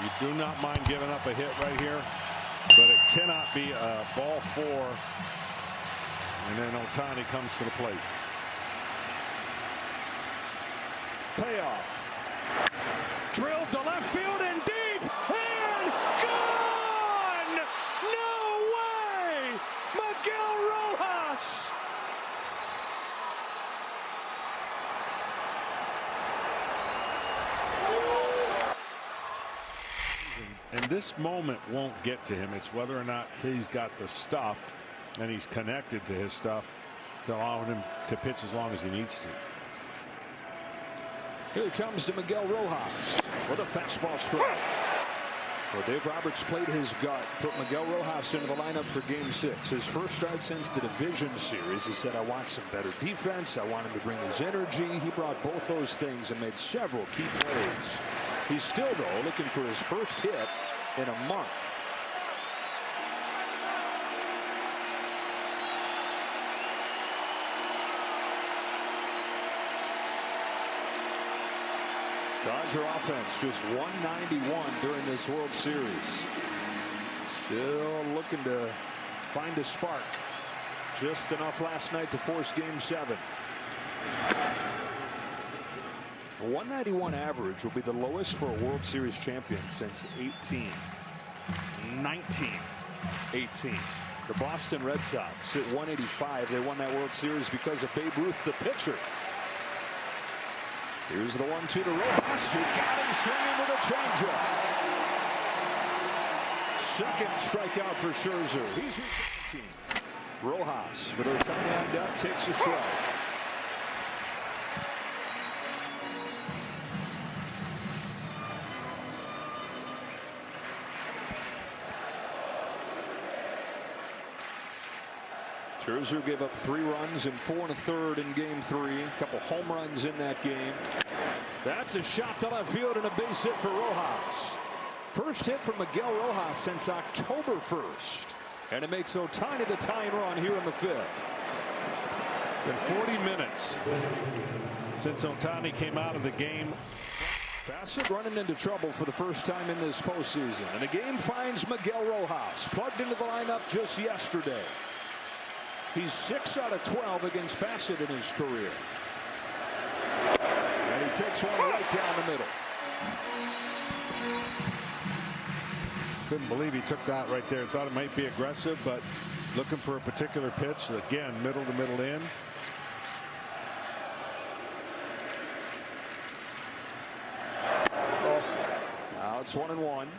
You do not mind giving up a hit right here, but it cannot be a ball 4. And then Ohtani comes to the plate. Payoff. Drilled to left field and deep and gone! No way! Miguel Rojas! And this moment won't get to him. It's whether or not he's got the stuff and he's connected to his stuff to allow him to pitch as long as he needs to. Here comes to Miguel Rojas with a fastball strike. Well, Dave Roberts played his gut, put Miguel Rojas into the lineup for Game 6. His first start since the division series. He said, I want some better defense. I want him to bring his energy. He brought both those things and made several key plays. He's still, though, looking for his first hit in a month. Dodger offense just 191 during this World Series. Still looking to find a spark. Just enough last night to force Game 7. 191 average will be the lowest for a World Series champion since 1918. The Boston Red Sox hit 185. They won that World Series because of Babe Ruth, the pitcher. Here's the 1-2 to Rojas, who got him swinging with a changeup. Second strikeout for Scherzer. He's your team. Rojas with Ohtani on deck takes a strike. Scherzer gave up 3 runs and 4 1/3 in Game 3. A couple home runs in that game. That's a shot to left field and a base hit for Rojas. First hit from Miguel Rojas since October 1st. And it makes Ohtani the tying run here in the 5th. Been 40 minutes since Ohtani came out of the game. Bassett running into trouble for the first time in this postseason. And the game finds Miguel Rojas plugged into the lineup just yesterday. He's 6 out of 12 against Bassett in his career. And he takes one right down the middle. Couldn't believe he took that right there. Thought it might be aggressive, but looking for a particular pitch. Again, middle to middle in. Now it's 1-1.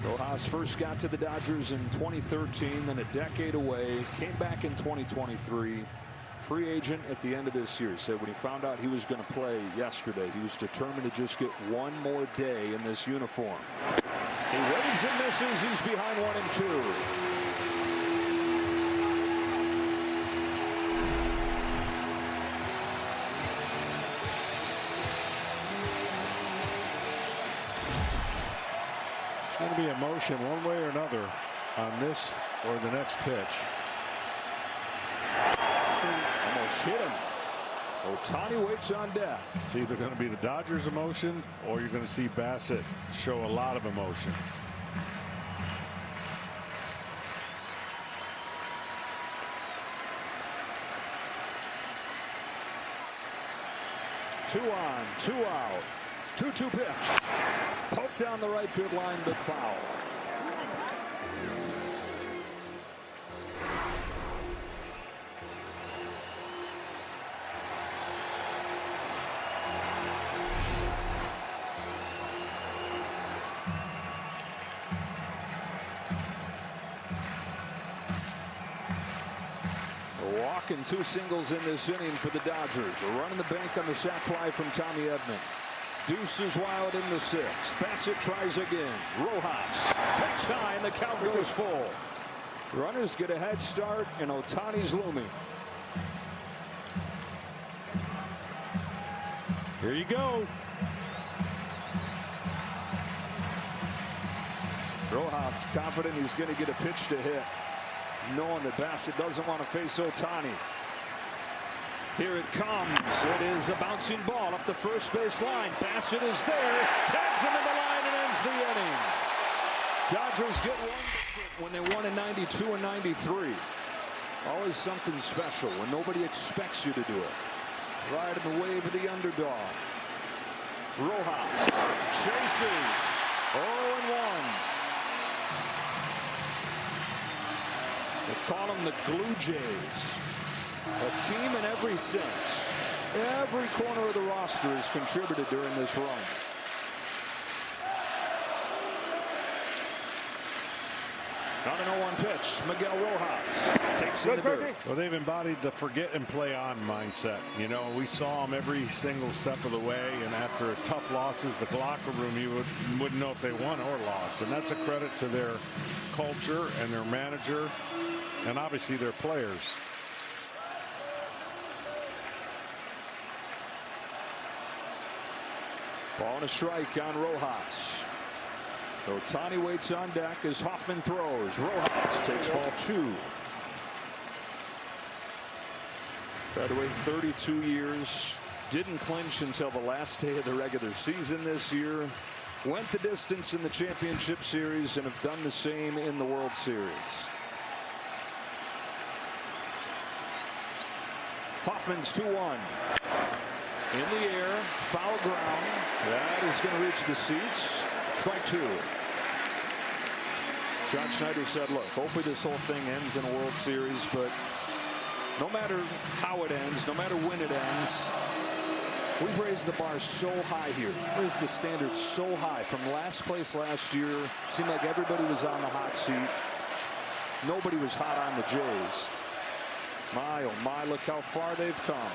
Rojas first got to the Dodgers in 2013, then a decade away, came back in 2023. Free agent at the end of this year. Said when he found out he was going to play yesterday, he was determined to just get one more day in this uniform. He waves and misses. He's behind 1-2. It's going to be emotion one way or another on this or the next pitch. Almost hit him. Ohtani waits on deck. It's either going to be the Dodgers' emotion or you're going to see Bassett show a lot of emotion. Two on, 2 out. 2-2 pitch. Poked down the right field line, but foul. A walk and 2 singles in this inning for the Dodgers. A run in the bank on the sac fly from Tommy Edman. Deuce is wild in the 6th. Bassett tries again. Rojas takes high and the count goes full. Runners get a head start and Ohtani's looming. Here you go. Rojas confident he's going to get a pitch to hit, knowing that Bassett doesn't want to face Ohtani. Here it comes. It is a bouncing ball up the first base line. Bassett is there. Tags him in the line and ends the inning. Dodgers get one when they won in 92 and 93. Always something special when nobody expects you to do it. Right in the wave of the underdog. Rojas chases. 0-1. They call them the Glue Jays. A team in every sense. Every corner of the roster has contributed during this run. On an 0-1 pitch, Miguel Rojas takes in the dirt. Well, they've embodied the forget and play on mindset. You know, we saw them every single step of the way, and after tough losses, the locker room, you wouldn't know if they won or lost. And that's a credit to their culture and their manager and obviously their players. Ball and a strike on Rojas. Ohtani waits on deck as Hoffman throws. Rojas takes ball 2. Tried to wait 32 years. Didn't clinch until the last day of the regular season this year. Went the distance in the championship series and have done the same in the World Series. Hoffman's 2-1. In the air, foul ground. That is going to reach the seats. Strike 2. John Schneider said, look, hopefully this whole thing ends in a World Series, but no matter how it ends, no matter when it ends, we've raised the bar so high here. Raised the standard so high. From last place last year, seemed like everybody was on the hot seat. Nobody was hot on the Jays. My, oh my, look how far they've come.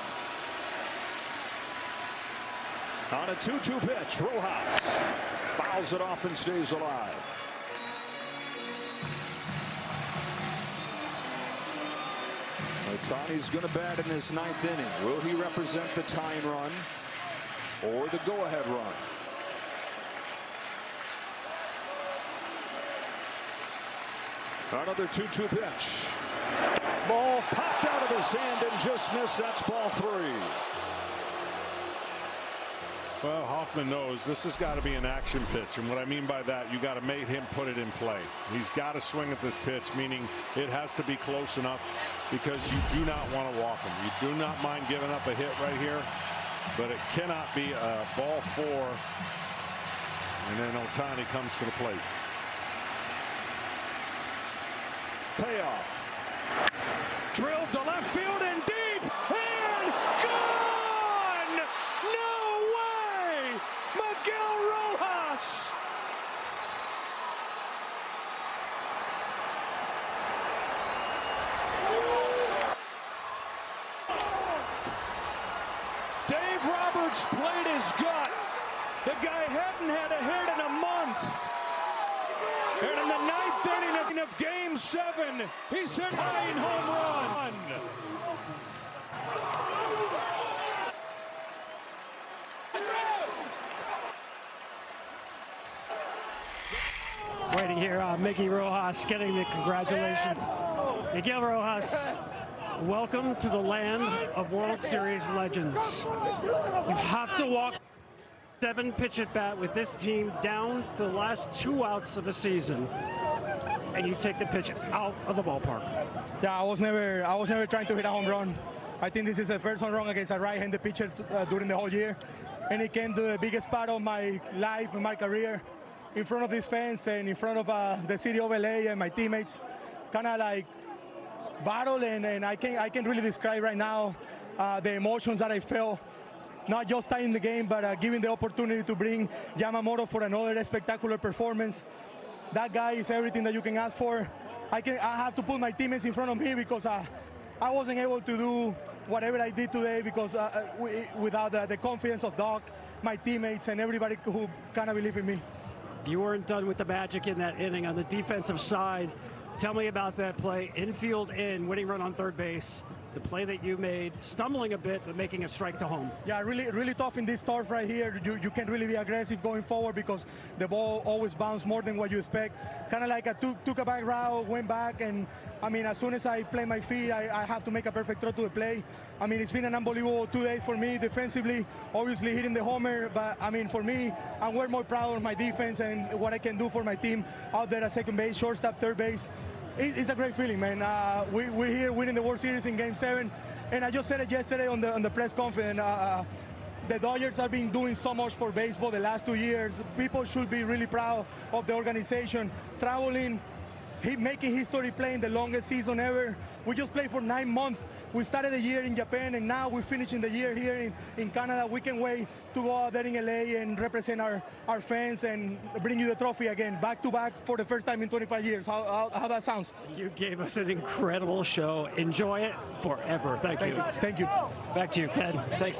On a 2-2 pitch, Rojas fouls it off and stays alive. Ohtani's going to bat in his 9th inning. Will he represent the tying run or the go-ahead run? Another 2-2 pitch. Ball popped out of his hand and just missed. That's ball 3. Well, Hoffman knows this has got to be an action pitch, and what I mean by that, you got to make him put it in play. He's got to swing at this pitch, meaning it has to be close enough because you do not want to walk him. You do not mind giving up a hit right here, but it cannot be a ball 4, and then Ohtani comes to the plate. Payoff. Drilled to left field and deep and gone! No way! Miguel Rojas! Dave Roberts played his gut. The guy hadn't had a hit in a month. And in the 9th inning of Game 7, he's hit a tying home run. Waiting here, Miguel Rojas getting the congratulations. Miguel Rojas, welcome to the land of World Series legends. You have to walk 7-pitch at bat with this team down to the last 2 outs of the season, and you take the pitch out of the ballpark. Yeah, I was never trying to hit a home run. I think this is the first home run against a right-handed pitcher during the whole year, and it came to the biggest part of my life and my career, in front of these fans and in front of the city of LA and my teammates. Kind of like battle, and I can really describe right now the emotions that I felt. Not just tying the game, but giving the opportunity to bring Yamamoto for another spectacular performance. That guy is everything that you can ask for. I have to put my teammates in front of me because I wasn't able to do whatever I did today because without the confidence of Doc, my teammates, and everybody who kind of believe in me. You weren't done with the magic in that inning on the defensive side. Tell me about that play. Infield in, winning run on third base. the play that you made, stumbling a bit, but making a strike to home. Yeah, really tough in this turf right here. You can't really be aggressive going forward because the ball always bounces more than what you expect. Kind of like I took a back route, went back, and I mean, as soon as I play my feet, I have to make a perfect throw to the play. I mean, it's been an unbelievable 2 days for me defensively, obviously hitting the homer, but I mean, for me, I'm way more proud of my defense and what I can do for my team out there at second base, shortstop, third base. It's a great feeling, man. We're here winning the World Series in Game 7, and I just said it yesterday on the press conference. The Dodgers have been doing so much for baseball the last 2 years. People should be really proud of the organization. Traveling, making history, playing the longest season ever. We just played for 9 months. We started the year in Japan, and now we're finishing the year here in Canada. We can wait to go out there in LA and represent our fans and bring you the trophy again, back-to-back for the first time in 25 years. How that sounds? You gave us an incredible show. Enjoy it forever. Thank you. Thank you. Back to you, Ken. Thanks.